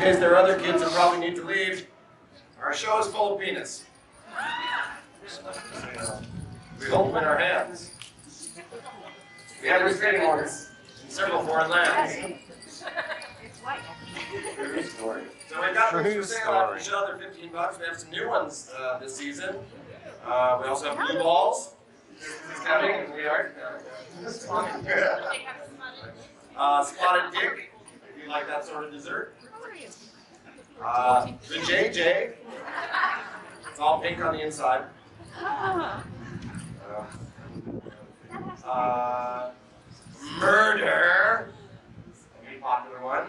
case there are other kids that probably need to leave, our show is full of penis. We hold them in our hands. We have restraining orders in several foreign lands. True story. So we've got things for sale after the show. They're $15. We have some new ones this season. We also have blue balls. This is coming, and we are. Spotted dick, if you like that sort of dessert. The JJ. It's all pink on the inside. Murder. A popular one.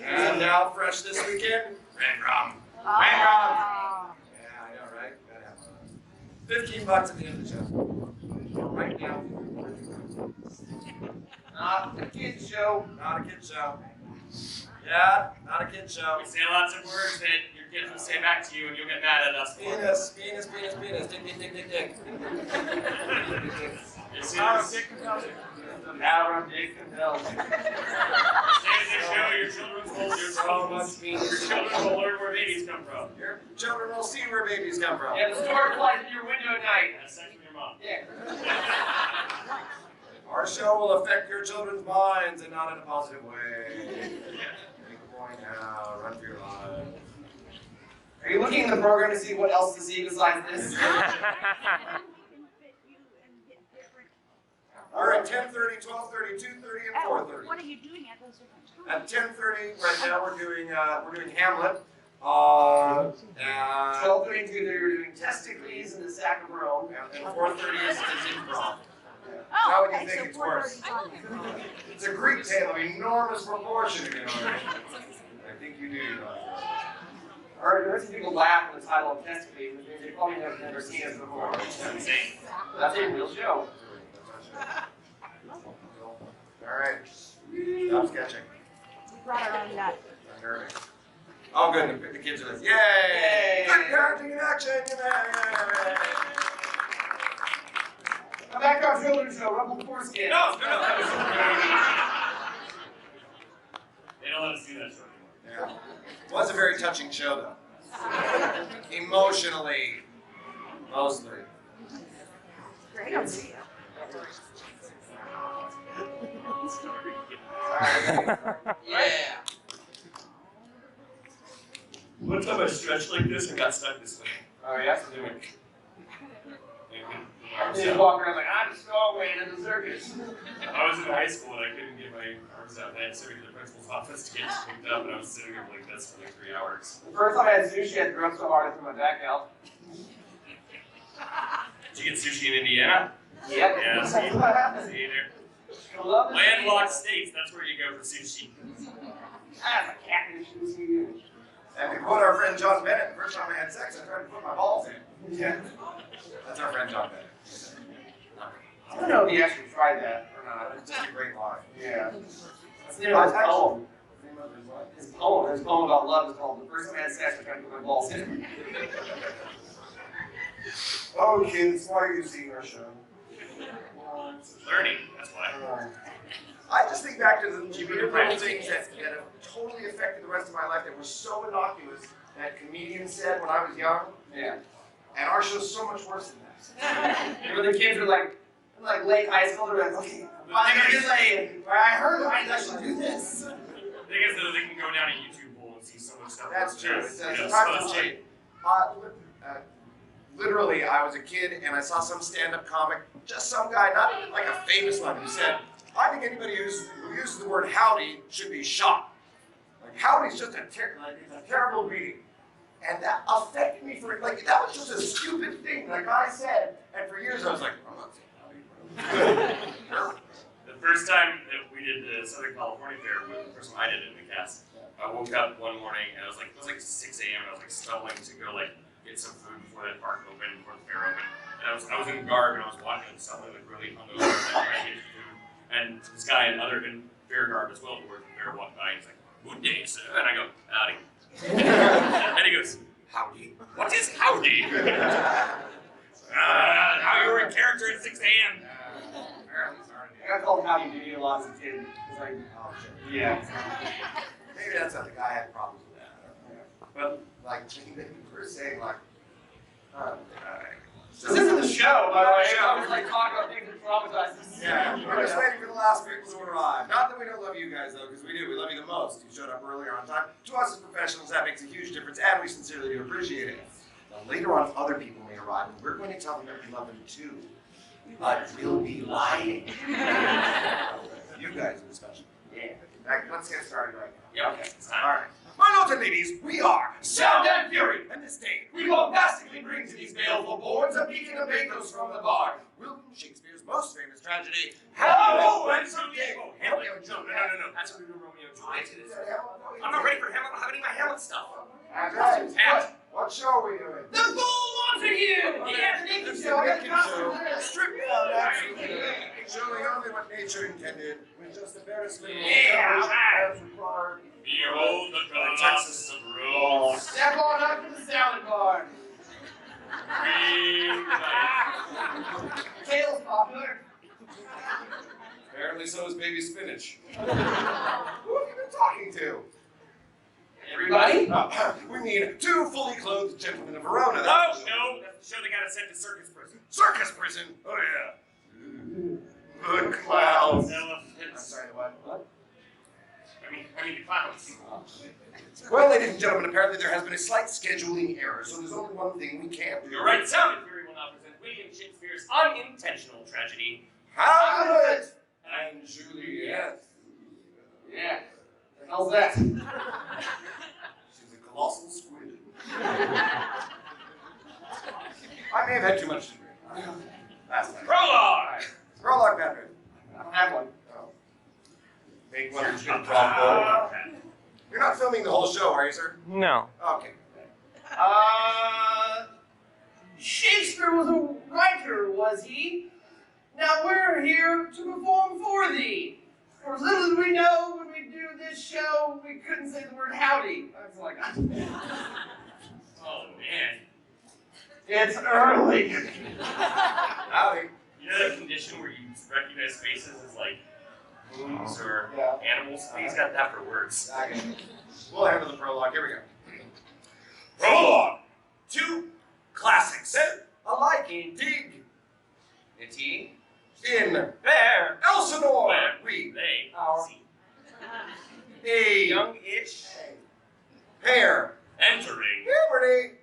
And now fresh this weekend, red rum. Red rum. Yeah, I know, right? $15 at the end of the show. Right now. Not a kid's show. Not a kid's show. Yeah, not a kid's show. We say lots of words that your kids will say back to you and you'll get mad at us for. Penis, penis, penis, penis. Dick, dick, dick, dick, dick. Power of dick compels you. The power of dick compels you. Stay at this show, your children will learn where babies come from. Your children will see where babies come from. Yeah, the store flies in your window at night. Have sex with your mom. Yeah. Our show will affect your children's minds and not in a positive way. Make a point now, run for your life. Are you looking in the program to see what else to see besides this? We're at 10:30, 12:30, 2:30, and 4:30. What are you doing at those different times? At 10:30, right now we're doing Hamlet. 12:30 and 2:30 we're doing Testicles in the Sack of Rome, and 4:30 is improv. How would you think it's worse? It's a Greek tale of enormous proportion, you know. I think you do. Alright, there are some people laugh at the title of Testicles, because they probably have never seen us before. That's a real show. Alright. Stop sketching. We brought our own nut. Oh, good. The kids are like, yay! Good parenting in action! Yay! Come back to our children's show, Rumble Foreskin. No. They don't let us do that show anymore. Yeah. It was a very touching show, though. Emotionally, mostly. Great on video. Yeah. One time I stretched like this and got stuck this way. Oh, yeah? So doing You just walk around like, I'm Stowaway in the circus. I was in high school and I couldn't get my arms out. I had to go to the principal's office to get picked up, and I was sitting there like this for like 3 hours. The first time I had sushi, I threw up so hard I threw my back out. Did you get sushi in Indiana? Yep. Yeah, That's what happened. see there. I love this. Landlocked states, that's where you go for sushi. Ah, my cat is sushi. And to quote our friend John Bennett, the first time I had sex, I tried to put my balls in. Yeah. That's our friend John Bennett. I don't know if he actually tried that or not. It's just a great line. Yeah. That's the name of his poem. His poem about love is called The First Time I Had Sex, I Tried to Put My Balls In. Oh, kids, why are you seeing our show? Learning, that's why. I just think back to the little things that have totally affected the rest of my life that were so innocuous that comedians said when I was young. Yeah. And our show's so much worse than that. When the kids are like late high school, they're like, okay, I'm gonna get laid. Or I heard I should do this. The thing is, though, they can go down a YouTube hole and see so much stuff. That's true. It's Yeah, time so to change. Literally, I was a kid and I saw some stand-up comic, just some guy, not even like a famous one, who said, I think anybody who uses the word howdy should be shot. Like, howdy's just it's a terrible greeting. And that affected me for, like, that was just a stupid thing the guy said. And for years I was like, I'm not saying howdy. The first time that we did the Southern California Fair, the first time I did it in the cast, I woke up one morning and it was like 6 a.m. and I was like stumbling to go like get some food before the park opened, before the fair opened. And I was in garb and I was walking and stumbling like really hungover, like trying to get food. And this guy in fair garb as well, who worked the fair, walked by and he's like, "Good day, sir." And I go, "Howdy." And he goes, "Howdy? What is howdy?" Now you're in character at 6 a.m. I got called Howdy Doody a lot as a kid. It's like, Oh, shit. yeah. Maybe that's not the guy I had problems with that. But like we're saying like, This isn't the show, by the way. Show. I was like talking about things that traumatize us. yeah, we're just waiting for the last people to arrive. Not that we don't love you guys though, because we do. We love you the most. You showed up earlier on time. To us as professionals, that makes a huge difference, and we sincerely do appreciate it. Now later on, other people may arrive, and we're going to tell them that we love them too. But we'll be lying. You guys are special. Yeah. Let's get started right now. Yeah, okay, it's time. All right. My lords and ladies, we are Sound and Fury, and this day we bombastically bring to these baleful boards a beacon of pathos from the bard. William Shakespeare's most famous tragedy, Hamlet and Juliet. Hamlet? No. That's what we do Romeo and Juliet is. I'm not ready for Hamlet. I don't have any of my Hamlet stuff. Right. What show are we doing? The Bull Montague! Yeah, the naked show. Strip down, absolutely. Showing only what nature intended, with just the barest little Yeah, as required. Behold the Colossus of Rhodes. Step on up to the salad bar. Green Kale's popular. Apparently so is baby spinach. Who have you been talking to? Everybody? We mean two fully clothed gentlemen of Verona. Oh, no, that's the show they got us sent to circus prison. Circus prison? Oh, yeah. Good clowns. I'm Elephants. sorry, what? I mean the clowns. Well, ladies and gentlemen, apparently there has been a slight scheduling error, so there's only one thing we can't do. You're right, Sound and Fury will now present William Shakespeare's unintentional tragedy, Hamlet and Juliet. Yeah. The hell's that? She's a colossal squid. I may have had too much to drink. Last night. prologue. Prologue, Patrick. I don't have one. Oh. Make one that's been dropped. You're not filming the whole show, are you, sir? No. Okay. Shakespeare was a writer, was he? Now we're here to perform for thee. For as little as we know, when we do this show, we couldn't say the word howdy. That's like, Oh, man. it's early. Howdy. You know that condition where you recognize faces as like moons or Yeah. animals? He's got that for words. Okay. We'll handle the prologue. Here we go. Prologue. Two classics set alike indeed. In There. Elsinore, Where? we They. Our. See. a Young-ish. pair Entering. liberty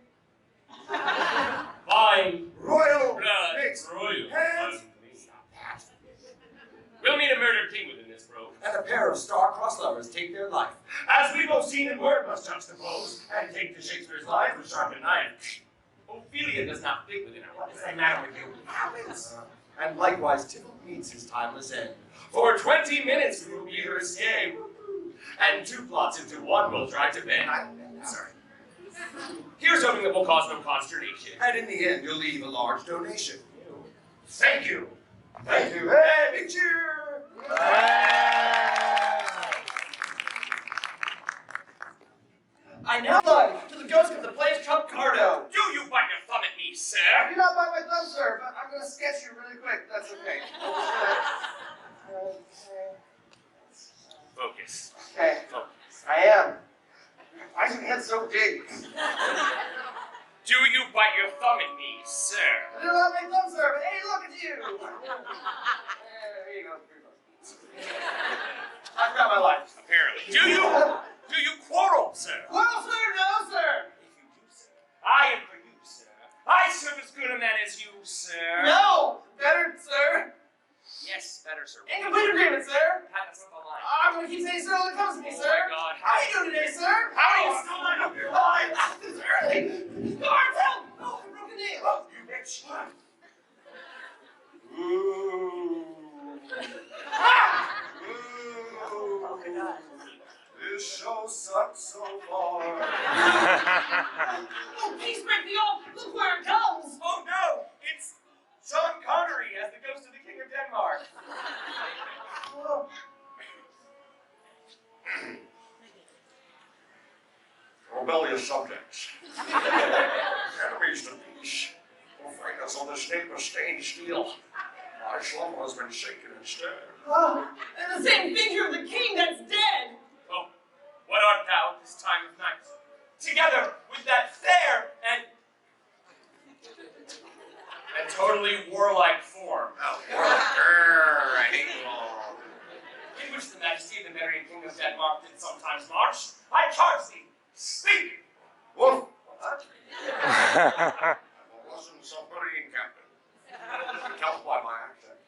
Fine. royal Blood. mixed Royal. hands We'll meet a murder king within this robe. and a pair of star-crossed lovers take their life. As we both seen in word must juxtapose and take to Shakespeare's lines with sharpened knife. Ophelia does not fit within our What is the matter with you? It happens. And likewise, Tybalt meets his timeless end. For 20 minutes we will be her escape. And two plots into one will try to bend. Sorry. Here's hoping that will cause no consternation. And in the end, you'll leave a large donation. Thank you. Thank you. Hey, big cheer! I now plunge to the ghost of the place Trump Cardo. Do you bite your thumb at me, I sir? do not bite my thumb, sir, but I'm going to sketch you really quick. That's okay. Focus. Okay, Focus. I am. Why is your head so big? Do you bite your thumb at me, sir? I do not make thumb, sir, but hey, look at you. There you go. I forgot my life. Apparently. Do you quarrel, sir? Well, sir, no, sir. If you do, sir, I am for you, sir. I serve as good a man as you, sir. No, better, sir. Yes, better, sir. Incomplete agreement, sir. That's not the line. I'm going to keep saying sir when it comes to me, Oh sir. my God. How you doing today, sir? How are you still not up here? Oh, it's early. Guards, help! Oh, I broke a nail. Oh, you bitch. Ooh. Ah! Ooh. This show sucks so far. Oh, please break the off. Look where it comes. Oh no! It's Sean Connery as the ghost of the King of Denmark. Oh. Rebellious subjects. Enemies to peace will find us on this tape of stained steel. My slumber has been shaken instead. Oh, and the same figure of the king that's dead. Oh, what art thou at this time of night? Together the very king of Denmark did sometimes march. I charge thee, speak! Wolf. What? I'm a Russian submarine captain. You can tell by my accent.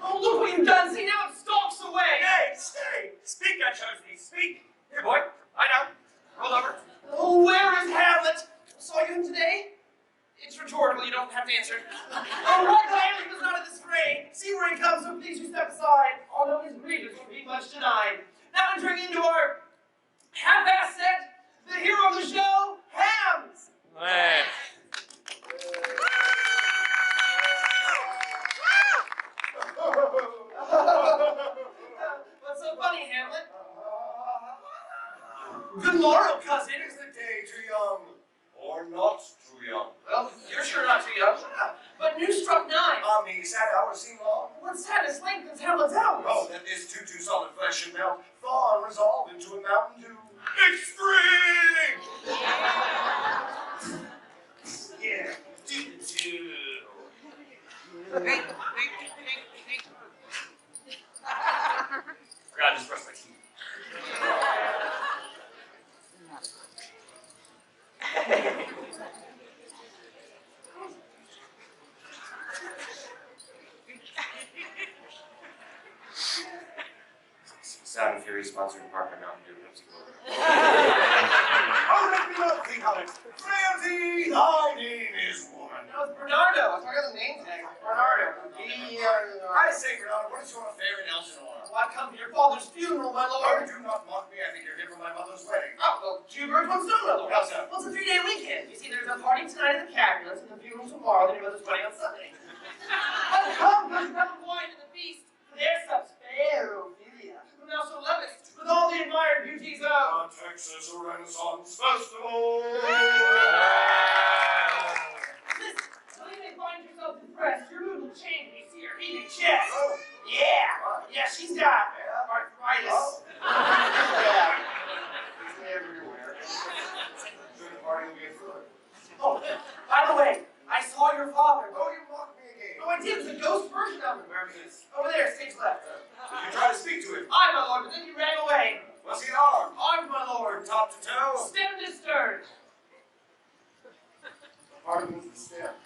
Oh, look what you've done! See, now it stalks away! Hey, stay! Speak, I chose thee, speak! Here, boy, lie down. Roll over. Oh, where is Hamlet? Saw you him today? It's rhetorical, you don't have to answer. Oh, what Hamlet was not in this fray? See where he comes, so please you step aside. Although his grievance will be much denied. Now entering into our half-ass set, the hero of the show, Hams! Hey. What's so funny, Hamlet? Good morrow, cousin. Is the day too young? Or not too young? Well, you're sure not too young. But news struck 9. Me, sad hours seem long. What sadness lengthens Hamlet's hours? Oh, that this too solid flesh and melt, thaw and resolve into a mountain dew. Extreme! Yeah. Forgot to just brush my teeth. Sound and Fury sponsored Parker Mountain Dew Pepsi Cola. Oh, let me not think of it. Frailty, thy name is woman. No, it's Bernardo. I forgot the name tag. Bernardo. I say, Bernardo, what is your affair in Elsinore? Well, I've come to your father's funeral, my Oh, lord. do not mock me. I think you're here for my mother's wedding. Oh, well, 2 birds, 1 stone, my lord. How's that? Well, it's a 3-day weekend. You see, there's a party tonight at the Cabulets and the funeral tomorrow, then your mother's wedding on Sunday. But come, come wine to the feast, for there's such fair Ophelia, whom thou so lovest, with all the admired beauties of Texas Renaissance Festival. Listen, so you may find yourself depressed, your mood will change when you see her heaving chest. Oh. Yeah, she's got arthritis. Yeah. It's everywhere. Soon the party will get through it. Oh, by the way, I saw your father. Oh, you mocked me again. Oh, I did. It was a ghost version of him. Where is this? Over there, stage left. Did you try to speak to him? Aye, my lord, but then you ran away. Was he armed? Armed, my lord. From top to toe? Stem to stern. Part of means the stem.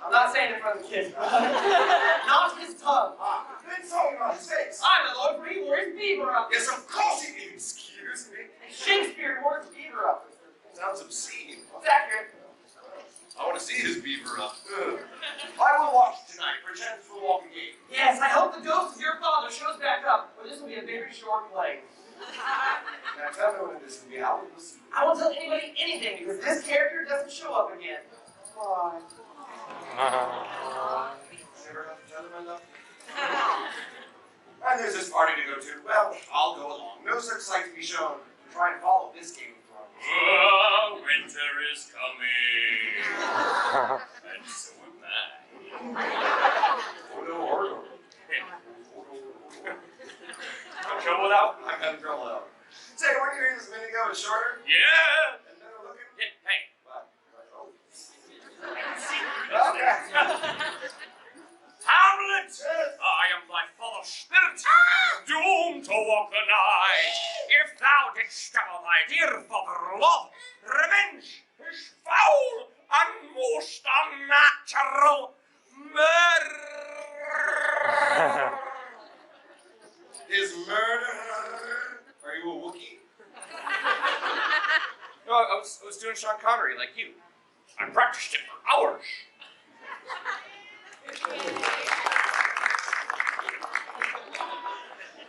I'm not saying it in front of the kids. Not his tongue. Then talking about his face. Aye, my lord, for he wore his beaver up. Yes, of course he did. Excuse me. Shakespeare wore his beaver up. Sounds obscene. It's accurate. I want to see his beaver up. Ugh. I will watch tonight. Perchance we'll walk again. Yes, I hope the ghost of your father shows back up, or this will be a very short play. Now tell me what this will be. I will listen. I won't tell anybody anything, because this character doesn't show up again. Why? Never enough to tell him I love him. And there's this party to go to. Well, I'll go along. No such sight to be shown. Try and follow this Game of Thrones. Winter is coming. And so am I. Oh no, oh no. No trouble without? I'm having trouble out. Say, weren't you here this minute ago? It's shorter Yeah! and better looking? Yeah, hey. What? Oh. Okay. Hamlet! I am thy father's spirit, doomed to walk the night. If thou didst stab thy dear father love, revenge is foul and most unnatural murder. Is murder? Are you a Wookiee? No, I was doing Sean Connery like you. I practiced it for hours.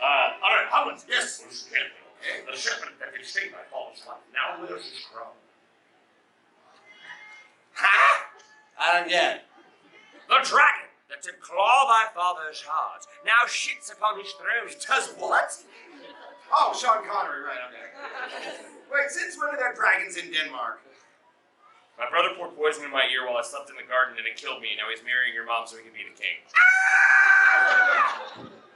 All right, Hamlet. Yes. Okay. The serpent that did sting my father's life now wears his crown. Huh? I don't get it. The dragon that did claw thy father's heart now shits upon his throne. Does what? Oh, Sean Connery, right, okay. Wait, since when are there dragons in Denmark? My brother poured poison in my ear while I slept in the garden and it killed me. Now he's marrying your mom so he can be the king.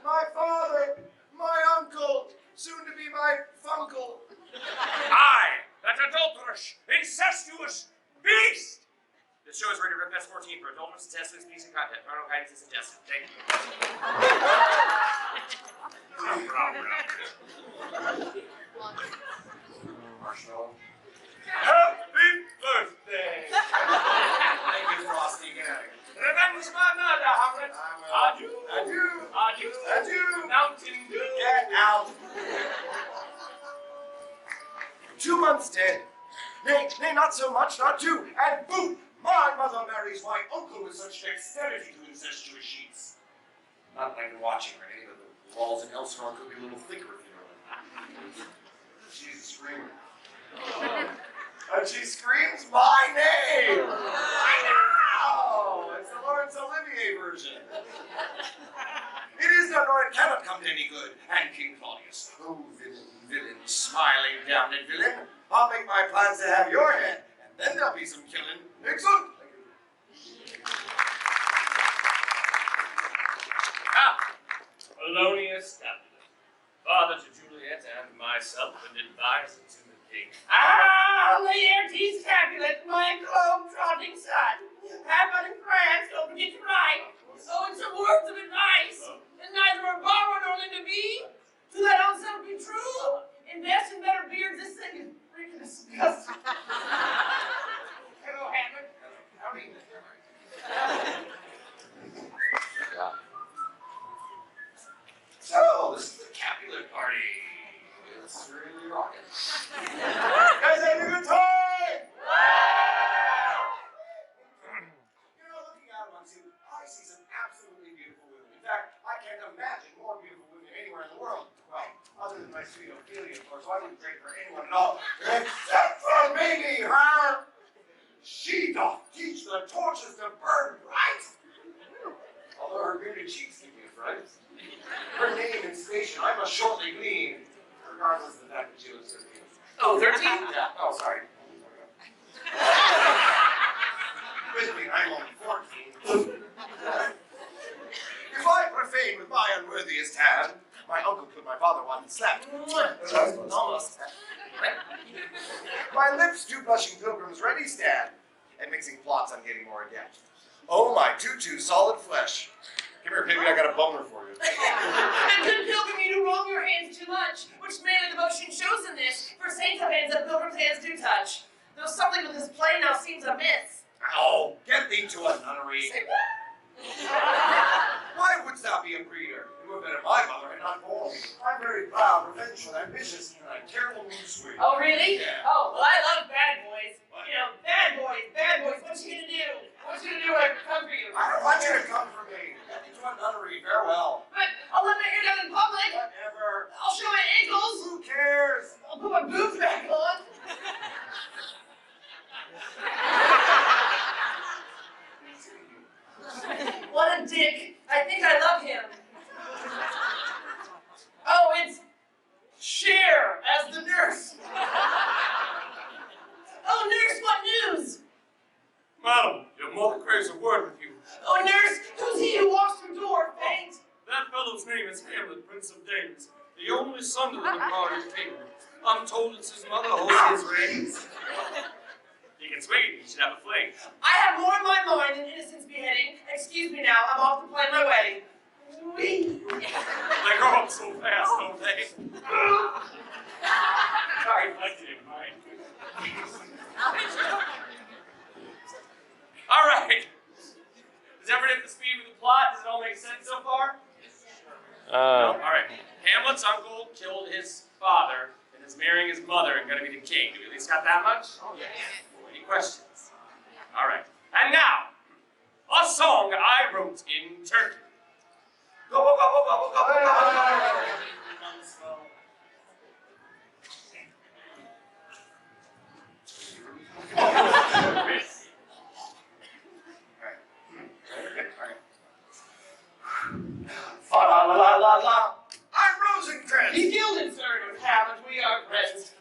My father, my uncle, soon to be my funkle. I, that adulterous, incestuous beast! This show is rated RIP-14 for adulterous, incestuous, decent content. Parental guidance is suggested. Thank you. Mountain Dew. Get out. 2 months dead. Nay, not so much, not 2. And boom, my mother marries my uncle with such dexterity to incestuous sheets. Not that I've been watching or anything, but the walls in Elsinore could be a little thicker if you know. She's a screamer. And she screams my name! I know! It's the Laurence Olivier version. It is done, or it cannot come to any good. And King Claudius, oh villain, smiling damned villain, I'll make my plans to have your head, and then there'll be some killing. Excellent! Polonius Capulet, father to Juliet and myself, and advisor to the king. Laertes Capulet, my globe-trotting son. Have but in France, don't forget to write. Oh, and some words of advice. And neither are borrowed nor lent to be. To that own self be true. Invest in better beards. This thing is freaking disgusting. Hello, Hamlet. Howdy. So, this is the Capulet party. It's really rocking. Guys having a good time? You know, looking out amongst you, I see some absolutely beautiful women. In fact, I can't imagine more beautiful women anywhere in the world. Well, other than my sweet Ophelia, of course, so I wouldn't trade for anyone at all. Except for Mamie, her! She doth teach the torches to burn bright. Although her bearded cheeks give me a fright. Her name and station I must shortly glean, regardless of the fact that she was 13. Oh, 13? Yeah. Oh, sorry. With me, I'm only 14. If I profane with my unworthiest hand, my uncle put my father one and slapped. Almost. My lips do blushing pilgrims ready stand, and mixing plots on getting more adept. Oh, my tutu solid flesh. Come here, Piggy, I got a bummer for you. And good pilgrim, you do wrong your hands too much, which manly devotion shows in this, for saints have hands that pilgrims' hands do touch. Though something with this play now seems amiss. Oh, get thee to a nunnery. Say what? Why wouldst thou be a breeder? You have been my mother and not born. I'm very proud, revengeful, ambitious, and a terrible mood swing. Oh, really? Yeah. Oh, well, I love bad boys. What? You know, bad boys, what you gonna do? What you gonna do when I come for you? I don't want you to come for me. Get thee to a nunnery, farewell. But I'll let my hair down in public. Whatever. I'll show my ankles. Who cares? I'll put my boobs back on. What a dick. I think I love him. Oh, it's Cher as the nurse. Oh, nurse, what news? Madam, your mother craves a word with you. Oh, nurse, who's he who walks through door, faint? That fellow's name is Hamlet, Prince of Dames, the only son of the departed king. I'm told it's his mother holds his reins. He can swing, he should have a fling. I have more in my mind than innocence beheading. Excuse me now, I'm off to plan my wedding. Whee! They grow up so fast, don't they? Sorry, I didn't mind. All right. Is everyone up to speed with the plot? Does it all make sense so far? No? All right. Hamlet's uncle killed his father and is marrying his mother and going to be the king. Do we at least got that much? Oh, yeah. Any questions? All right. And now, a song I wrote in Turkey. Go, go, go, go, go, go, go, go. Fa la la la la la. I'm Rosencrantz. He's gilded, sir, with Hamlet, we are friends.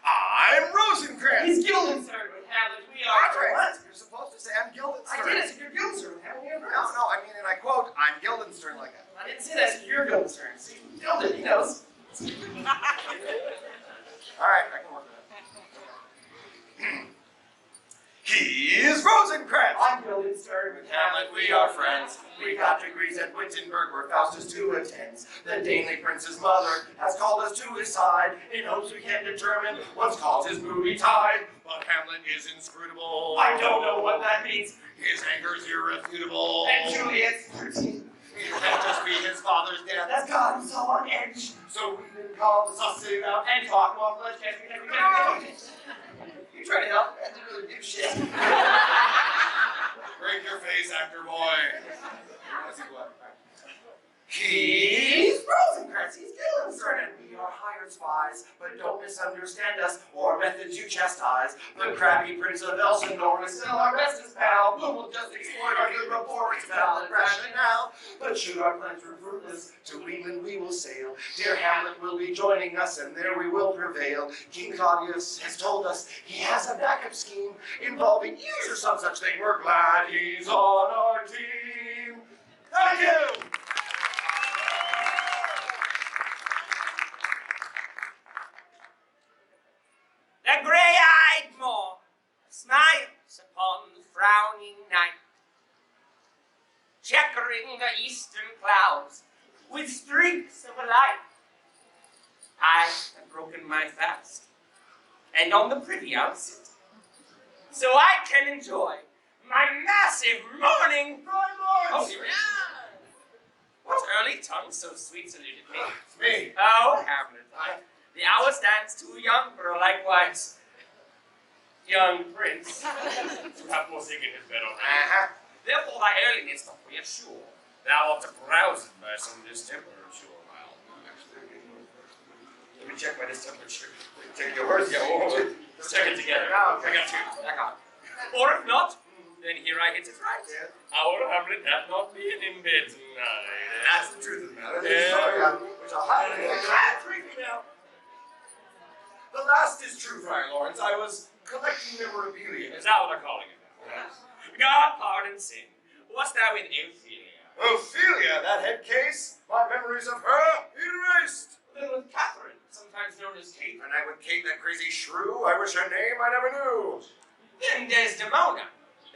I'm Rosencrantz. He's gilded, sir, with Hamlet, we are friends. What? You're supposed to say I'm Guildenstern. I did it, you're Guildenstern with Hamlet, we are friends. No, I mean, and I quote, I'm Guildenstern like that. I didn't say that, so you're Guildenstern. See, gilded, he knows. All right, I can work with that. He is Rosencrantz. I'm Guildenstern with Hamlet, we are friends. We got degrees at Wittenberg where Faustus too attends. The Danely prince's mother has called us to his side in hopes we can determine what's caused his movie tide. But Hamlet is inscrutable. I don't know what that means. His anger's irrefutable. And Juliet's 13. call the sausage out. And talk him off lunch. You trying to help? I didn't really do shit. Break your face, actor boy. I see what? He's Rosencrantz, he's Guildenstern, and we are hired spies, but don't misunderstand us or methods you chastise. The crabby Prince of Elsinore is still our bestest pal, who will just exploit our good rapport, expel and rationale. But should our plans prove fruitless, to England we will sail. Dear Hamlet will be joining us, and there we will prevail. King Claudius has told us he has a backup scheme involving years or some such thing. We're glad he's on our team. Thank you! The grey-eyed Moor smiles upon the frowning night, checkering the eastern clouds with streaks of light. I have broken my fast, and on the privy I'll sit, so I can enjoy my massive morning. Oh, here it is. What early tongue so sweet saluted me? It's me. Oh, Hamlet, the hour stands too young for a likewise young prince to have forsaken his bed already. Therefore thy earliness doth reassure. Thou art aroused by some distemper, sure. Well, let me check my distemperature. Take your words, yeah. Let's check it together. Okay. I got two. I got it. Or if not, then here I hit it right. Yeah. Our Hamlet hath not been in bed tonight. That's the truth of the matter. Yeah. Sorry, which I'll highlight. The last is true, Friar Lawrence. I was collecting memorabilia. Is that what they're calling it now? God pardon sin. What's thou in Ophelia? Ophelia, that head case? My memories of her erased. Then with Catherine, sometimes known as Kate. And I with Kate, that crazy shrew. I wish her name I never knew. Then Desdemona,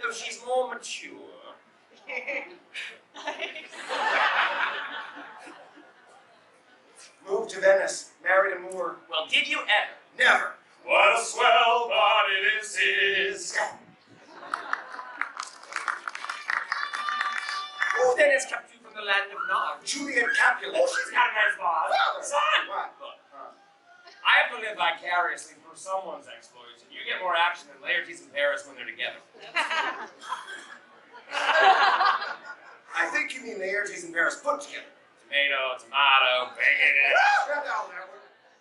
though she's more mature. Moved to Venice, married a Moor. Well, did you ever? Never. What a swell body this is. Who then has kept you from the land of Nod? Juliet Capulet. Oh, she's got a nice boss. Son! What? Look, I have to live vicariously through someone's exploits, and you get more action than Laertes in Paris when they're together. I think you mean Laertes and Paris put together. Tomato, bacon.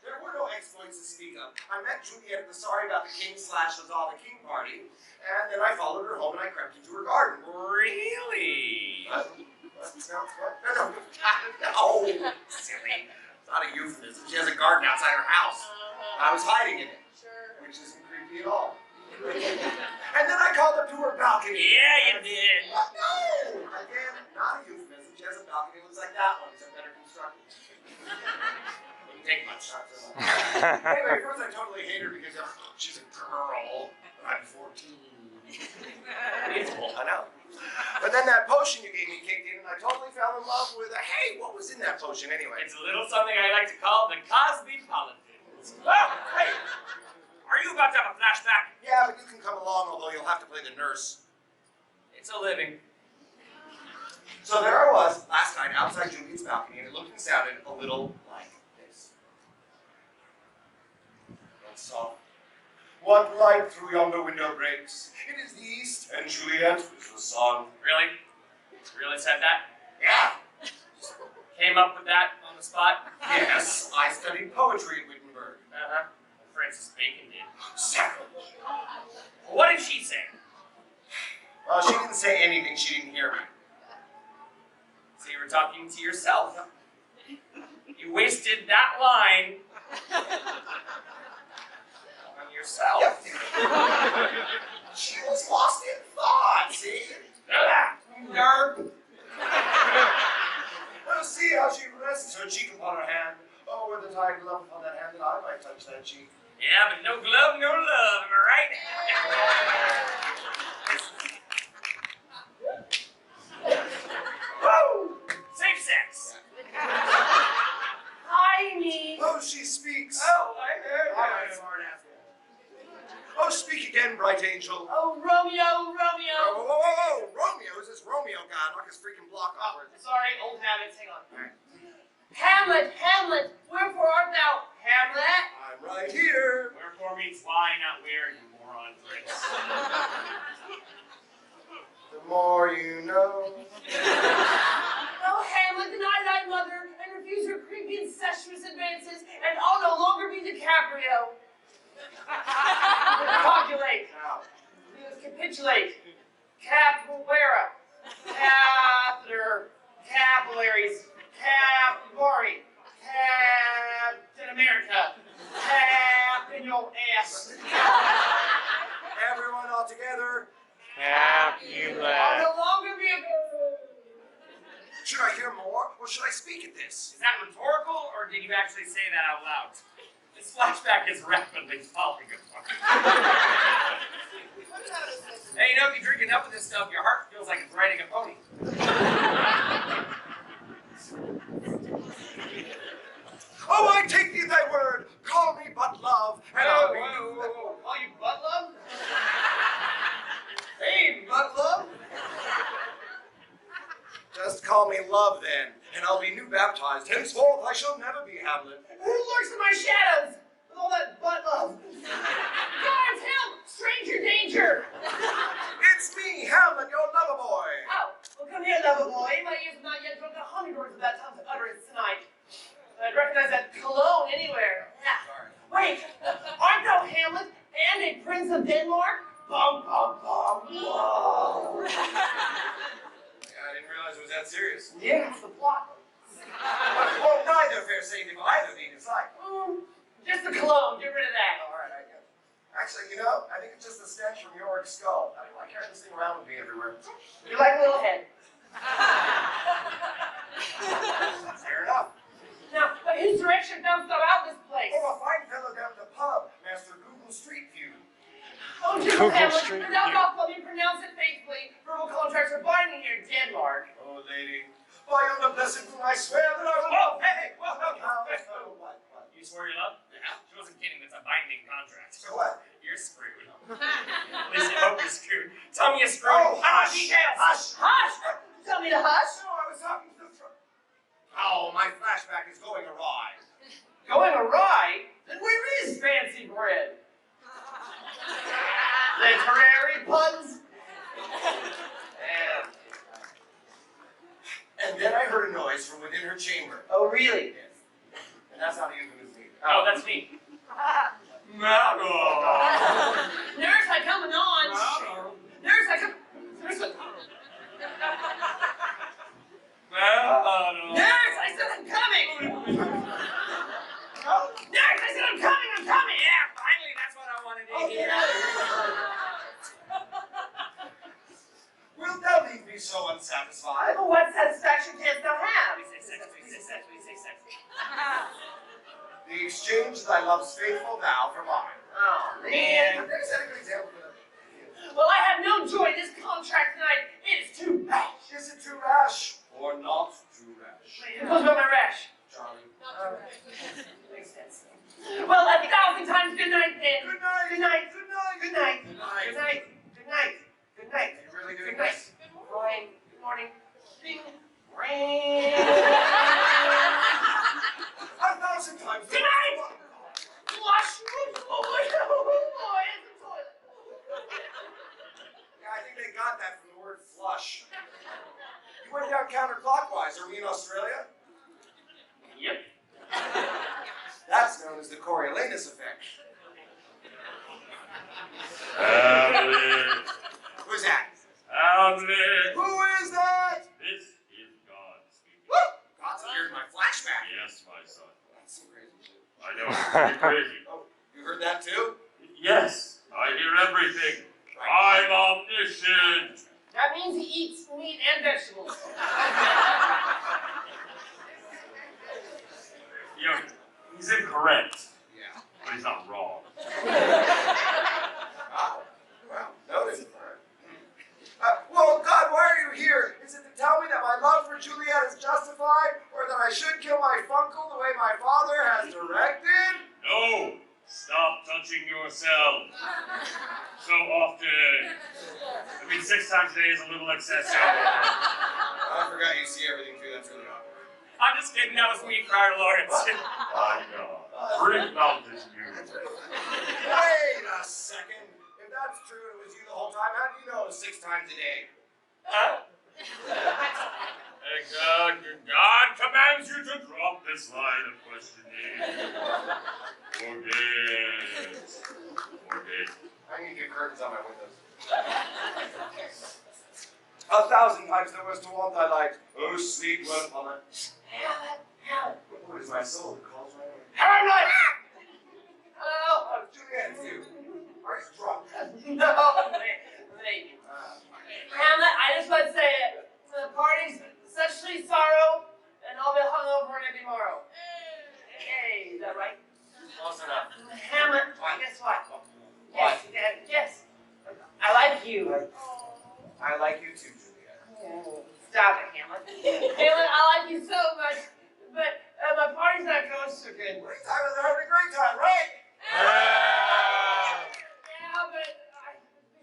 There were no exploits to speak of. I met Juliet at the Sorry About the King / Lazar the King party, and then I followed her home and I crept into her garden. Really? What? No. Silly. It's not a euphemism. She has a garden outside her house. I was hiding in it, which isn't creepy at all. And then I called up to her balcony. Yeah, you did. What? No! Again, not a euphemism. She has a balcony that looks like that one, except better constructed. Wouldn't take much. Anyway, first I totally hate her because she's a girl. I'm 14. Beautiful. I know. But then that potion you gave me kicked in, and I totally fell in love with her. Hey, what was in that potion anyway? It's a little something I like to call the Cosmopolitans. Oh, hey! Are you about to have a flashback? Yeah, but you can come along, although you'll have to play the nurse. It's a living. So there I was, last night, outside Juliet's balcony, and it looked and sounded a little like this. And soft. What light through yonder window breaks? It is the east, and Juliet is the sun. Really? Really said that? Yeah. Came up with that on the spot? Yes, I studied poetry at Wittenberg. Uh-huh. Francis Bacon did. Sacrilege. What did she say? Well, she didn't say anything. She didn't hear me. So you were talking to yourself. You wasted that line on yourself. Yep. She was lost in thought, see? Nerd. Well, see how she rests her cheek upon her hand. Oh, with a tight glove upon that hand that I might touch that cheek. Yeah, but no glove, no love, am I right? Woo! Safe sex. Hi, me. Oh, she speaks. Oh, I heard I'm a her. smart ass. Oh, speak again, bright angel. Oh, Romeo, Oh, Romeo. whoa, whoa, whoa, Romeo, is this Romeo guy? Knock his freaking block off. Sorry, old habits, hang on. Hamlet, Hamlet, wherefore art thou right here. Wherefore means why, not where, you moron pricks. The more you know. Oh, Hamlet, deny thy mother and refuse her creepy incestuous advances, and I'll no longer be DiCaprio. Calculate. Now, Capitulate. Capoeira. Catheter. Capillaries. Capillary. Captain America. Cap in your ass. everyone all together. Capulet. I'll no longer be a... Should I hear more, or should I speak at this? Is that rhetorical, or did you actually say that out loud? This flashback is rapidly falling apart. Hey, you know, if you drink enough of this stuff, your heart feels like it's riding a pony. Oh, I take thee thy word. Call me but love, and I'll be. Whoa. Call you butt love? Hey, butt love? Just call me love then, and I'll be new baptized. Henceforth I shall never be Hamlet. Who lurks in my shadows with all that butt love? Guards, help! Stranger danger! It's me, Hamlet, your lover boy. Oh, well, come here, lover boy. My ears have not yet drunk 100 words of that tongue's utterance tonight. I'd recognize that cologne anywhere. Wait, aren't thou Hamlet and a prince of Denmark? Bum, bum, bum. Whoa. I didn't realize it was that serious. Yeah, that's the plot. Well, neither fair safety will either be in sight. Just the cologne. Get rid of that. All right, I guess. Actually, you know, I think it's just the stench from your skull. I don't like carrying this thing around with me everywhere. You're like a little head. Fair enough. Now, whose direction down thou out this place? Oh, a fine fellow down at the pub, Master Google Street View. Oh, Google Hamlet, thou doth let me pronounce it faithfully. Verbal contracts are binding here in Denmark. Oh, lady, by on the blessed moon, I swear that I will. Whoa, hey, whoa, What? You swore your love? Yeah. She wasn't kidding, that's a binding contract. So what? You're screwed. At least you hope you're screwed. Tell me you're screwed. Oh, How hush! details? Hush! Hush! Tell me to hush. No, I was talking to the front. Oh, my flashback is going awry. Going awry? Then where is fancy bread? Literary puns? And then I heard a noise from within her chamber. Oh, really? Yes. And that's not even who's me. Oh, that's me. Mago. Nurse, I coming on. Nurse, I come. Nurse, Mago. Nurse, I said I'm coming. Nurse, I said I'm coming. I'm coming. Yeah, finally, that's what I wanted to hear. Wilt thou leave me so unsatisfied? Oh, what satisfaction canst thou have? We say sex, we say sex, we say sex. The exchange thy love's faithful vow for mine. Oh, man. There's a good example of that. Well, I have no joy in this contract tonight. It is too rash. Is it too rash or not too rash? It goes about my rash. Charlie. Makes sense. Well, 1,000 times good night, then. Good night. Good night. Good night. Good night. Good night. Good night. Good night. Good night. You're really doing Good night. this. Good morning. Good morning. Bing. Ring. 1,000 times. Good night. Flush. Oh, boy. Oh, boy. It's the toilet. Yeah, I think they got that from the word flush. You went down counterclockwise. Are we in Australia? Yep. That's known as the Coriolanus effect. Hamlet. Who's that? Hamlet. Who is that? This is God speaking. Woo! God's appeared in my flashback. Yes, my son. That's some crazy shit. I know, it's pretty crazy. Oh, you heard that too? Yes, I hear everything. I'm omniscient. That means he eats meat and vegetables. You know, he's incorrect, Yeah. but he's not wrong. Wow. Well, noted. Well, God, why are you here? Is it to tell me that my love for Juliet is justified, or that I should kill my funkle the way my father has directed? No! Stop touching yourself. So often. I mean, 6 times a day is a little excessive. I forgot you see everything too. That's really awkward. I'm just kidding. That was me, Friar Lawrence. I know. Bring out this news. Wait a second. If that's true, it was you the whole time. How do you know it was 6 times a day? Huh? God commands you to drop this line of questioning. Forget. I need to get curtains on my windows. 1,000 times there was to want thy light. Oh, sleep well upon it. Hamlet. What is my soul that calls my name? Hamlet! Hello. Juliet, it's you. Are you drunk? No, maybe. Hamlet, I just want to say it. The party's such sweet sorrow, and I'll be hungover every morrow. Hey, is that right? Close enough. Hamlet, guess what? Yes. I like you. I like you too, Juliet. Stop it, Hamlet. Hamlet, I like you so much, but my party's not going so good. Great time, we're having a great time, right? Yeah, but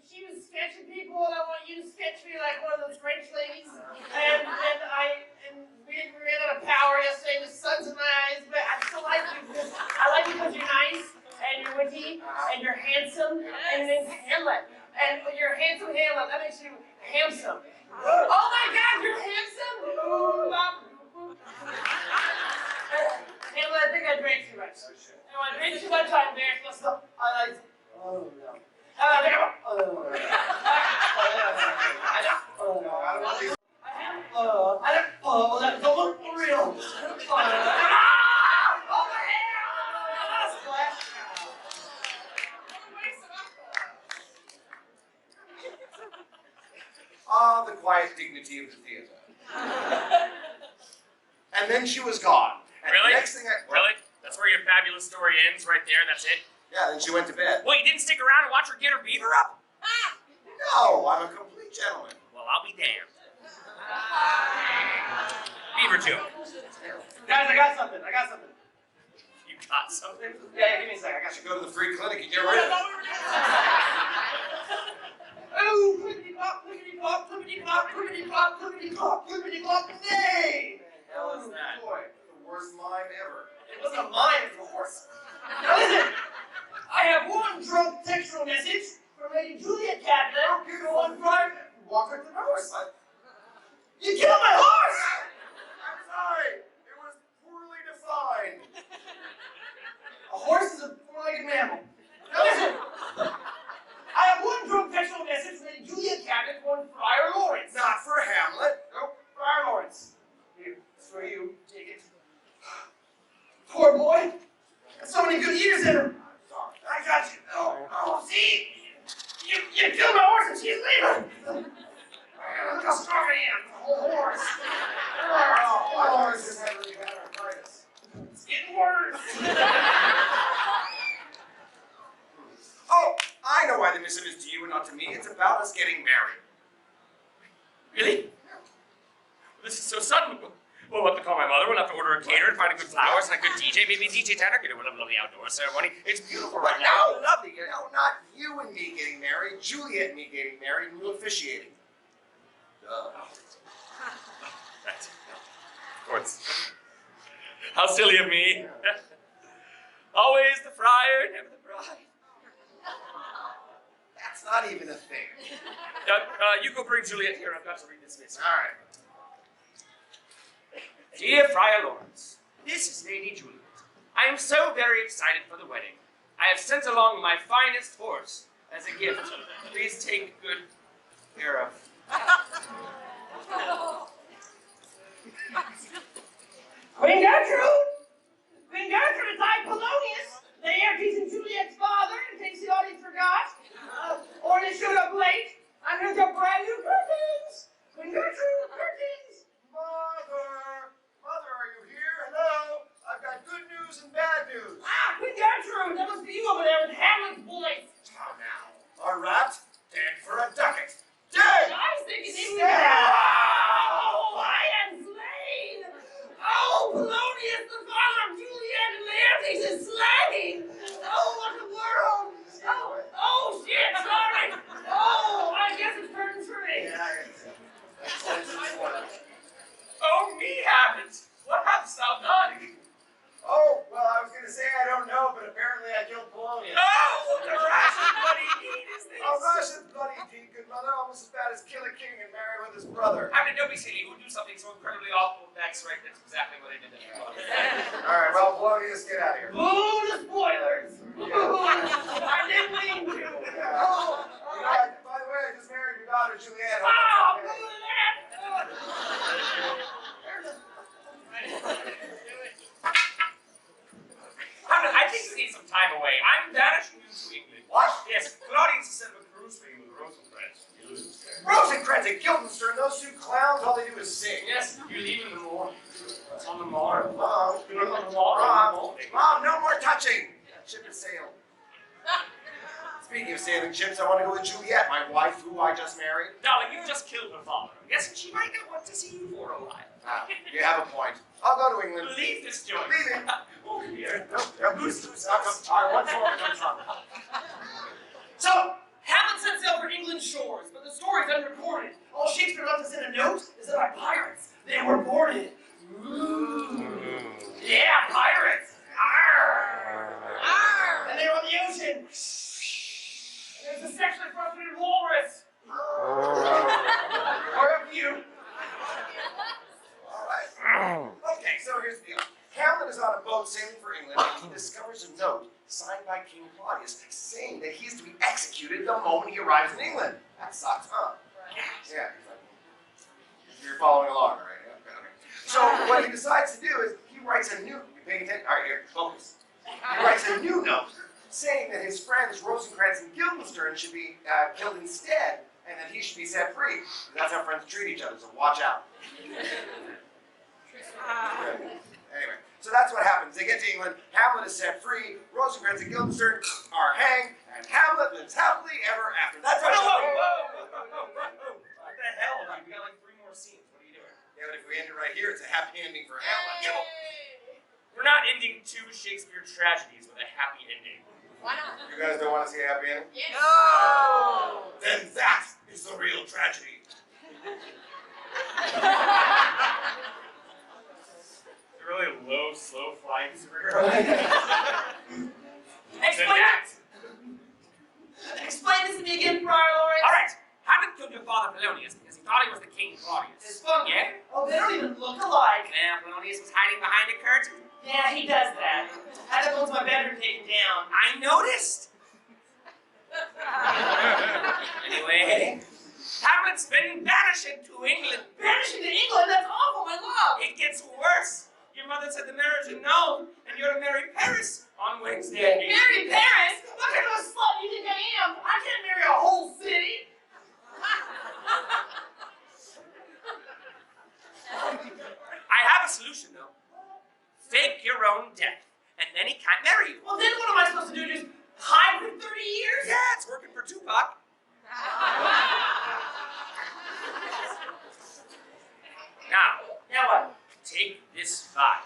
she was sketching people, and I want you to sketch me like one of those French ladies. And we ran out of power yesterday. The sun's in my eyes, but I still like you because I like you because you're nice and you're witty and you're handsome and your name's Hamlet. And you're handsome Hamlet. That makes you handsome. Oh my God, you're handsome! Hamlet, I think I drank too much. And when I drink too much, I'm embarrassed myself. Oh no. That don't look real. Ah, the quiet dignity of the theater. And then she was gone. And Really? the next thing Really? That's where your fabulous story ends, right there? That's it? Yeah, then she went to bed. Well, you didn't stick around and watch her get her beaver up? No, I'm a complete gentleman. Well, I'll be damned. Beaver joke. Guys, I got something. You got something? Yeah, give me a sec. I I got should go to the free clinic and get rid of it. Oh, clippity clop, clippity clop, clippity clop, clippity clop, clippity clop, clippity clop, nay! The hell is that? Boy, the worst mime ever. It wasn't mine, it was a horse. Now listen, I have one drunk textual message from Lady Juliet Cabinet. You're the one drive. Walk her to the horse. You killed my horse! I'm sorry. It was poorly defined. A horse is a four-legged mammal. Now listen, I have one drunk textual message from Lady Juliet Cabinet for Friar Lawrence. Not for Hamlet. Nope, Friar Lawrence. Here, it's for you. Take it. Poor boy. Got so many good years in him. Sorry. I got you. Oh, see? You killed my horse and she's leaving. Look how strong I am. The whole horse. Oh, my horse has had really bad arthritis. It's getting worse. Oh, I know why the missive is to you and not to me. It's about us getting married. Really? This is so sudden. We'll have to call my mother. We'll have to order a caterer and find a good flowers and a good DJ. Maybe DJ Tanner could do a lovely outdoor ceremony. It's beautiful right now. No, lovely. No, not you and me getting married. Juliet and me getting married and you officiating. That's, of course. How silly of me. Always the friar, never the bride. That's not even a thing. You go bring Juliet here. I've got to read this missive. All right. Dear Friar Lawrence, this is Lady Juliet. I am so very excited for the wedding. I have sent along my finest horse as a gift. Please take good care of. Queen Gertrude! Queen Gertrude, it's I, Polonius, the heir teaching Juliet's father, in case the audience forgot. Or they showed up late. I'm here to brand new curtains. Queen Gertrude, curtains. Mother, are you here? Hello? I've got good news and bad news. Ah, Queen Gertrude, that must be you over there with Hamlet's voice. How now? A rat? Dead for a ducat. Dead! I was thinking he was... Yeah. Oh, I am slain. Oh, Polonius, That's right. That's exactly what I did. All right, well, Polonius, get out of here. Boo the spoilers! I didn't mean to! Oh, By the way, I just married your daughter, Juliet. oh, Okay. boo that! Hamlet, I think you need some time away. I'm banishing you to England. What? Yes, Claudius has set up a cruise for you with Rosencrantz. Rosencrantz and Guildenstern, those two clowns, all they do is sing. Yes, you leave in the morning. It's on the morning. Mom, You're on the morning. Mom, no more touching. That ship has sailed. Speaking of sailing ships, I want to go with Juliet, my wife, who I just married. Darling, you just killed her father. Yes, she might not want to see you for a while. Ah, you have a point. I'll go to England. Leave this joint. Leaving. Oh, dear. No, who's all right, what's wrong with that? So, Hamlet set sail for England's shores, but the story's unrecorded. All Shakespeare left us in a note is that our pirates, they were boarded. Ooh. Yeah, pirates! Arr! Arr! And they were on the ocean. And there's a sexually frustrated walrus. Or a few. All right. Okay, so here's the deal. Hamlet is on a boat sailing for England, and he discovers a note signed by King Claudius saying that he's to be executed the moment he arrives in England. That sucks, huh? Yeah. You're following along, right? Okay. So what he decides to do is he writes a new. You paying attention? All right, here, focus. He writes a new note saying that his friends Rosencrantz and Guildenstern should be killed instead, and that he should be set free. That's how friends treat each other. So watch out. Anyway, so that's what happens. They get to England, Hamlet is set free, Rosencrantz and Guildenstern are hanged, and Hamlet lives happily ever after. That's what What the hell, dude? We got like 3 more scenes. What are you doing? Yeah, but if we end it right here, it's a happy ending for Hamlet. Yeah, well, we're not ending 2 Shakespeare tragedies with a happy ending. Why not? You guys don't want to see a happy ending? Yes. No! Then that is the real tragedy. Really low, slow flying superhero. Explain this to me again, Friar Lawrence. All right, Hamlet killed your father Polonius because he thought he was the King Claudius. It's funny. Yeah? Oh, they don't even look alike. Polonius was hiding behind a curtain. Yeah, he does that. I had to close my bedroom taken down. I noticed. Anyway, Hamlet's been banishing to England. Banishing to England? That's awful, my love. It gets worse. Your mother said the marriage is known, and you're to marry Paris on Wednesday. Marry Paris? What kind of a slut do you think I am? I can't marry a whole city. I have a solution, though. Fake your own death, and then he can't marry you. Well, then what am I supposed to do? Just hide for 30 years? Yeah, it's working for Tupac. Now what? Take this vial,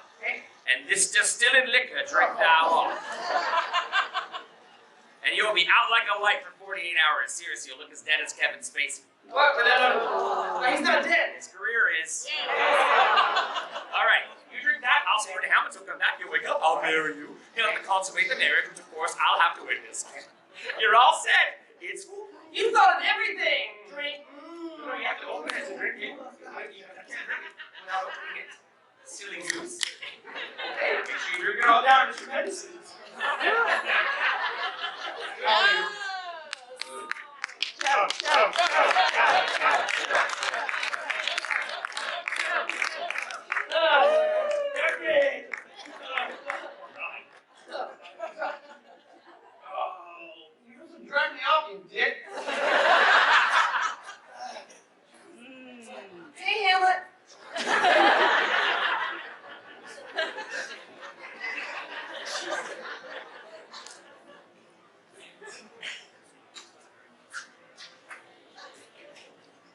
and this distilled liquor drink thou off. And you'll be out like a light for 48 hours. Seriously, you'll look as dead as Kevin Spacey. What? But he's not dead. His career is. All right, you drink that, I'll say to Hamlet, he'll come back, you'll wake up, I'll marry you. He'll have to consummate the marriage, which of course I'll have to witness. You're all set. It's cool. You thought of everything. Drink. No, you have to open it and drink it. Without opening it. Silly goose. Okay, make sure you drink it all down. It's your medicines. Okay. You just drag me off, you dick. Hey, Hamlet.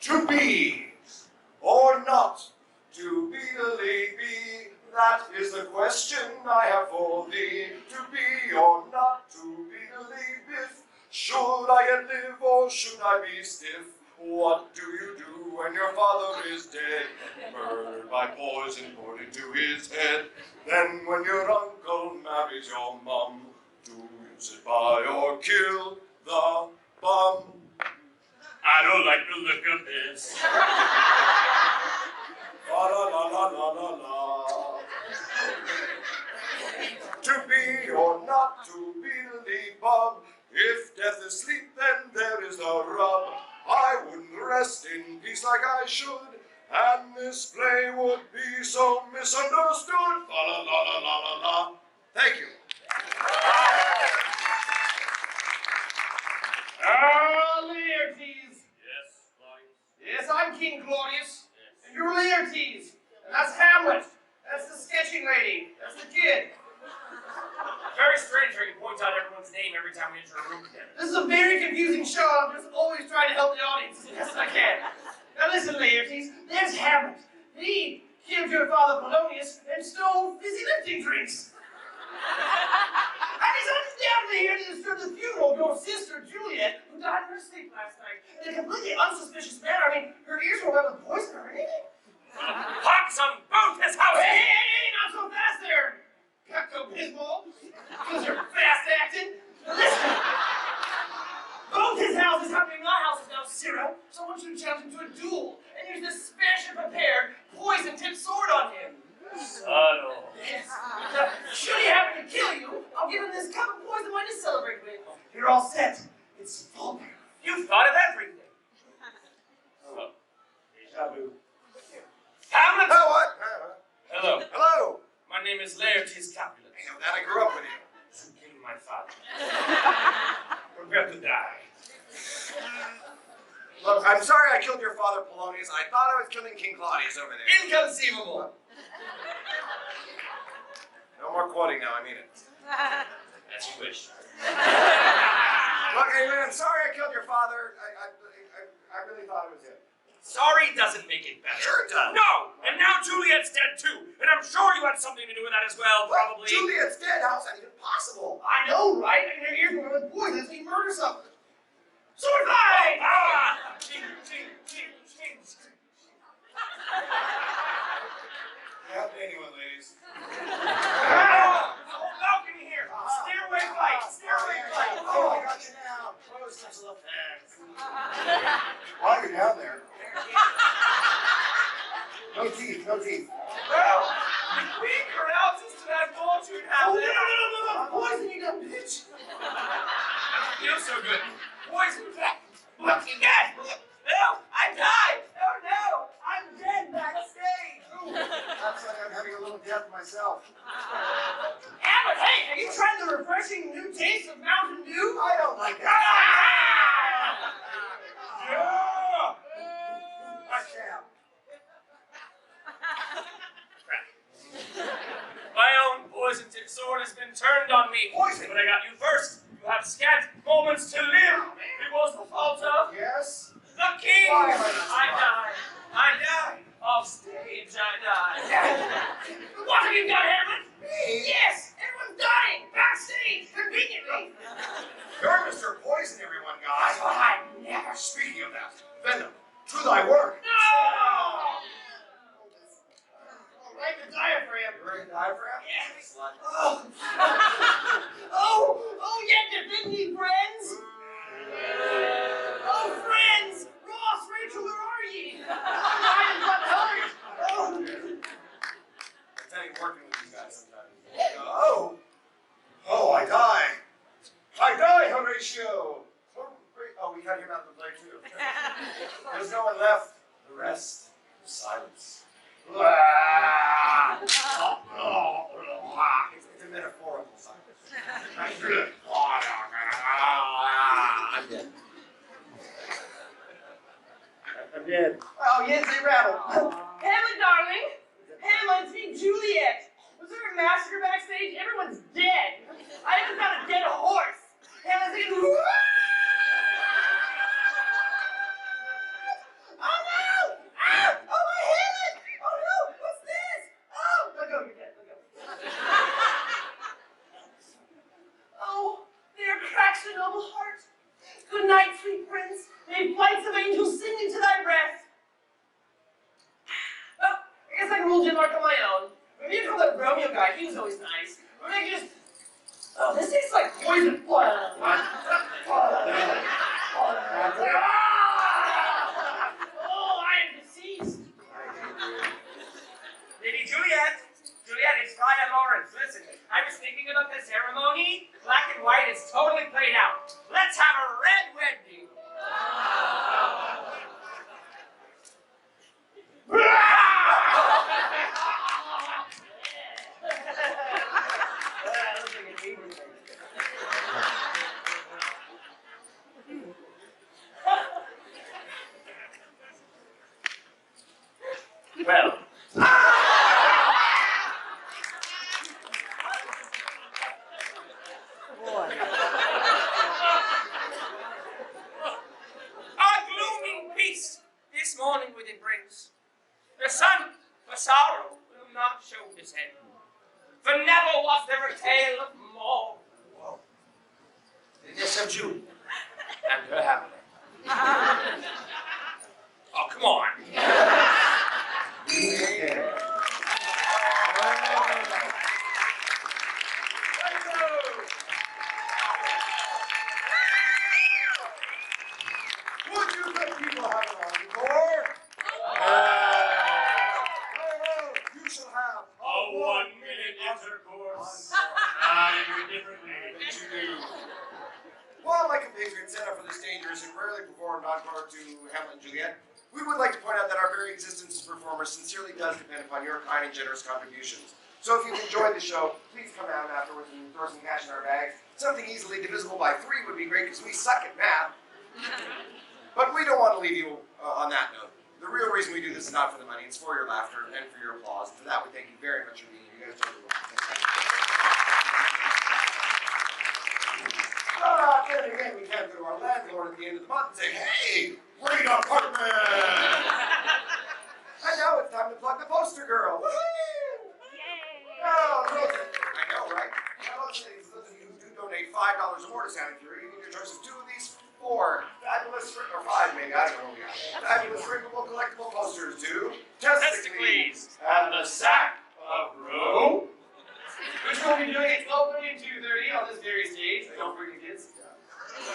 To be or not to be the lady, that is the question I have for thee. To be or not to be the lady, should I yet live or should I be stiff? What do you do when your father is dead? Murdered by poison poured into his head. Then when your uncle marries your mum, do you sit by or kill the bum? I don't like the look of this. La la la la la la la. To be or not to be bob. If death is sleep, then there is the rub. I wouldn't rest in peace like I should, and this play would be so misunderstood. La la la la la la la. Thank you. Laertes. Yes, Claudius. Yes, I'm King Claudius. And you're Laertes. And that's Hamlet. That's the sketching lady. That's the kid. Very strange how you point out everyone's name every time we enter a room together. This is a very confusing show. I'm just always trying to help the audience as best I can. Now listen, Laertes. There's Hamlet. He killed your father Polonius and stole fizzy lifting drinks. And he's undoubtedly here to disturb the funeral of your sister Juliet, who died in her sleep last night in a completely unsuspicious manner. I mean, her ears were wet with poison or anything. Pox on both his houses! Hey, not so fast there, Pepto-Bismol. Because you're fast acting. Now listen. Both his houses, how many my house is now zero, so I want you to challenge him to a duel and use this specially prepared poison-tipped sword on him. Subtle. Yes. Now, should he happen to kill you, I'll give him this cup of poison wine to celebrate with. You're all set. It's full. You've thought of everything. Oh, Deja vu. Hamlet! Oh, what? Hello. Hello. My name is Laertes Capulet. I know that. I grew up with you. You killed my father. Prepare to die. Look, I'm sorry I killed your father, Polonius. I thought I was killing King Claudius over there. Inconceivable. No more quoting now, I mean it. As you wish. Look, hey man, I'm sorry I killed your father. I really thought it was him. Sorry doesn't make it better. Sure it does. No! And now Juliet's dead too. And I'm sure you had something to do with that as well, probably. Juliet's dead. How's that even possible? I know, right? And your ears were with poison, so you murder something. Sword Oh, fight! ah! Ching, ching, ching, ching. Help anyone, ladies. Ah! Balcony here. Stairway fight. Stairway fight. Oh, I got you now. Close special effects. While you're down there. No teeth, no teeth. Well, weaker houses to that fortune have Oh, there. no. Poison, you dumb bitch. Feels so good. Poison. Look, you guys. No, I died. Oh no, I'm dead backstage. That's like I'm having a little death myself. Hamlet, hey, have you tried the refreshing new taste of Mountain Dew? I don't like that. Ah! Yeah. Touchdown. My own poison-tipped sword has been turned on me. Poison? But I got you first. You have scant moments to live. It was the fault of Yes? the king. Why am I I died. Off stage, I died. What have you got, Hamlet? Me? Yes, everyone's dying backstage, conveniently. You're Mr. Poison, everyone, guys. I never. Speaking of that, Venom, to thy work. No! Right in the diaphragm. You're in diaphragm? Yes. Slut. Oh, yet defend me, friends. Oh, friends! Ross, Rachel, where are ye? I'm hurt. Oh. I tell you, working with these guys sometimes. Oh, I die. I die, Horatio. Oh, we cut him out of the play too. There's no one left. The rest is silence. It's a metaphorical silence. I'm dead. I'm dead. Oh, yes, they rattle. Hamlet, darling. Hamlet, it's Juliet. Was there a massacre backstage? Everyone's dead. I even found a dead horse. Hamlet's saying, "Whoa!" Oh no! Ah! Oh my Hamlet! Oh no! What's this? Oh! Let go, you're dead. Let go. Oh, there cracks the noble heart. Good night, sweet prince. May flights of angels sing into thy breast. Well, I guess I can rule Denmark on my own. Maybe you call that Romeo guy, he was always nice. Or maybe just... Oh, this tastes like poison. Oh, I am deceased. Listen, I was thinking about the ceremony. Black and white is totally played out. Let's have a red wedding. Well. Boy. A glooming peace this morning with it brings. The sun, for sorrow, will not show his head. For never was there a tale of more. Whoa. Yes, I'm Juliet. And her Hamlet. Oh, come on. Would you good people have an encore? You shall have A 1-minute intercourse. I do it differently than you do. While my compatriots set up for this dangerous and rarely performed encore to Hamlet and Juliet, we would like to point out that our very existence as performers sincerely does depend upon your kind and generous contributions. So if you've enjoyed the show, please come out afterwards and throw some cash in our bags. Something easily divisible by 3 would be great because we suck at math. But we don't want to leave you on that note. The real reason we do this is not for the money, it's for your laughter and for your applause. And for that, we thank you very much for being here. You guys totally welcome. Then again, we can't go to our landlord at the end of the month and say, hey, great apartment! And now it's time to plug the poster girl. Woohoo! Yay! Oh, I know, right? Now, those of you who do donate $5 or more to Santa Fury, you get your choice of 2 of these 4 fabulous, or 5 maybe, I don't know what we got. Fabulous, drinkable, collectible posters to Testicles and the sack of Rome. Which we'll be doing at 12:30 and 2:30 on this very stage. Don't forget, kids.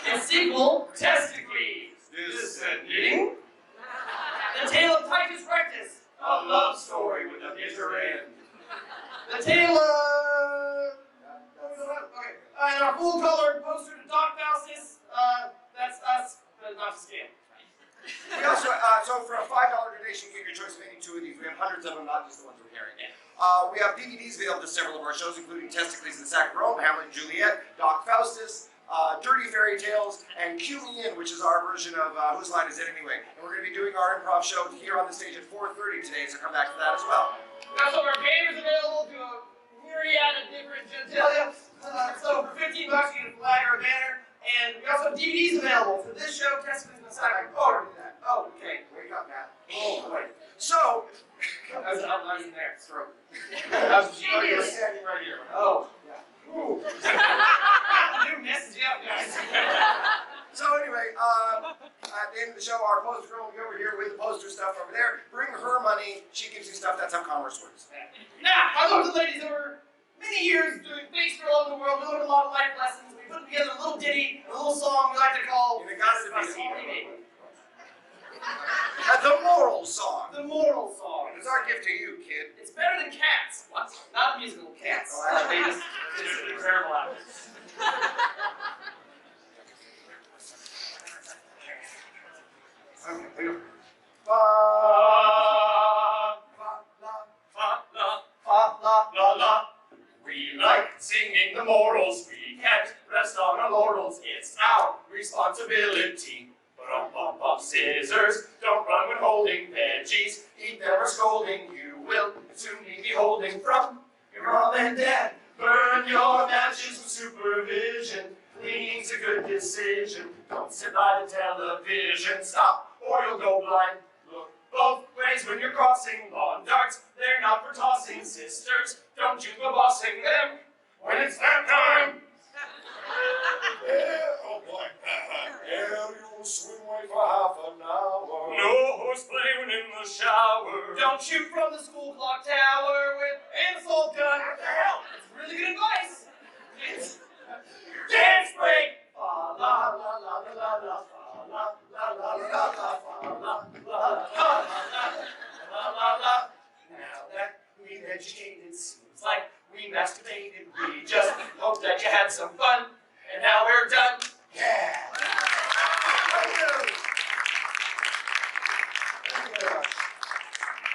And sequel, Testicles descending. The Tale of Titus Rectus. A love story with a bitter end. The Tale of... Okay. And our full-color poster to Doc Faustus. That's us, but not to scale. We also, so for a $5 donation, you get your choice of any 2 of these. We have hundreds of them, not just the ones we're carrying. We have DVDs available to several of our shows, including Testicles and the Sack of Rome, Hamlet and Juliet, Doc Faustus, Dirty Fairy Tales, and Cue Me In, which is our version of Whose Line Is It Anyway? And we're going to be doing our improv show here on the stage at 4:30 today, so come back to that as well. We also have our games available to a myriad of different genitalia. So for $15 you get a flag or a banner. And we also have DVDs available for this show, Testicles and the Sack. Oh, that. Oh, okay. Wake up, Matt. Oh, boy. So, I was in there. stroke. That was Oh, you're genius. standing right here. Oh. Yeah. Ooh. New message out, guys. So anyway, at the end of the show, our poster girl will be over here with the poster stuff over there. Bring her money. She gives you stuff. That's how commerce works. Now, I love the ladies over many years doing things for all over the world. We learned a lot of life lessons. We put together a little ditty, a little song we like to call And it got to be Despacito. the moral song. The moral song. It's our gift to you, kid. It's better than Cats. What? Not a musical. Cats. Oh, They just did terrible apples. Okay, we go. La la. We like singing the morals. We can't rest on our laurels. It's our responsibility. Bum, scissors, don't run when holding veggies. Eat them or scolding. You will soon be beholding from your mom and dad. Burn your matches with supervision. Cleaning's a good decision. Don't sit by the television. Stop or you'll go blind. Look both ways when you're crossing lawn darts. They're not for tossing, sisters. Don't you go bossing them when it's that time. Yeah, oh boy. Yeah, you'll swim away for half an hour. No horseplay when in the shower. Don't shoot from the school clock tower with an assault gun. What the hell? It's really good advice. It's Dance break. fa la la la la la la fa la la la la la fa la la la la la la. Now that we've educated, seems like we masturbated. We just hope that you had some fun. And now we're done. Yeah. Thank you. Thank you very much.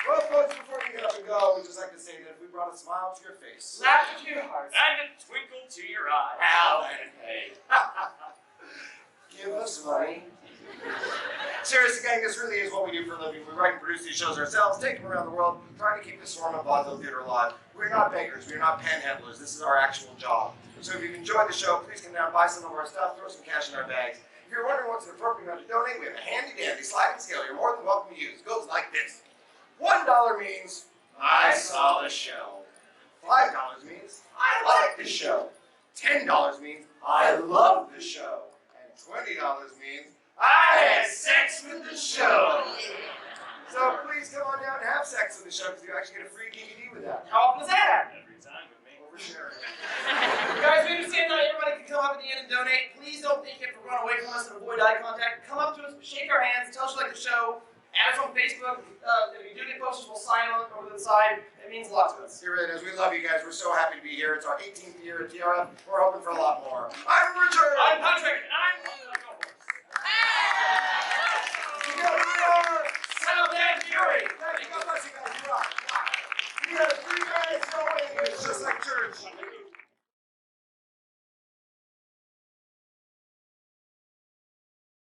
Well, folks, before we get up and go, we'd just like to say that if we brought a smile to your face, Laugh to your heart. And a twinkle to your eye. How and hey. give us money. Seriously, gang, this really is what we do for a living. We write and produce these shows ourselves, take them around the world, trying to keep this form of vaudeville theater alive. We're not beggars. We're not panhandlers. This is our actual job. So if you've enjoyed the show, please come down, buy some of our stuff, throw some cash in our bags. If you're wondering what's an appropriate amount to donate, we have a handy-dandy sliding scale you're more than welcome to use. It goes like this. $1 means I saw the show. $5 means I like the show. $10 means I love the show. And $20 means I had sex with the show. so please come on down and have sex with the show because you actually get a free DVD with that. How often does that happen? Every time with me. Oversharing. Guys, we understand not everybody can come up at the end and donate. Please don't think you have to run away from us and avoid eye contact. Come up to us, shake our hands, tell us you like the show. Add us on Facebook. If you do get posters, we'll sign on over the side. It means a lot to us. It really does. We love you guys. We're so happy to be here. It's our 18th year at TRF. We're hoping for a lot more. I'm Richard. I'm Patrick, and I'm Together we are. Sound and Fury. God bless you guys. You rock. We have 3 minutes. No waiting. It's just like church.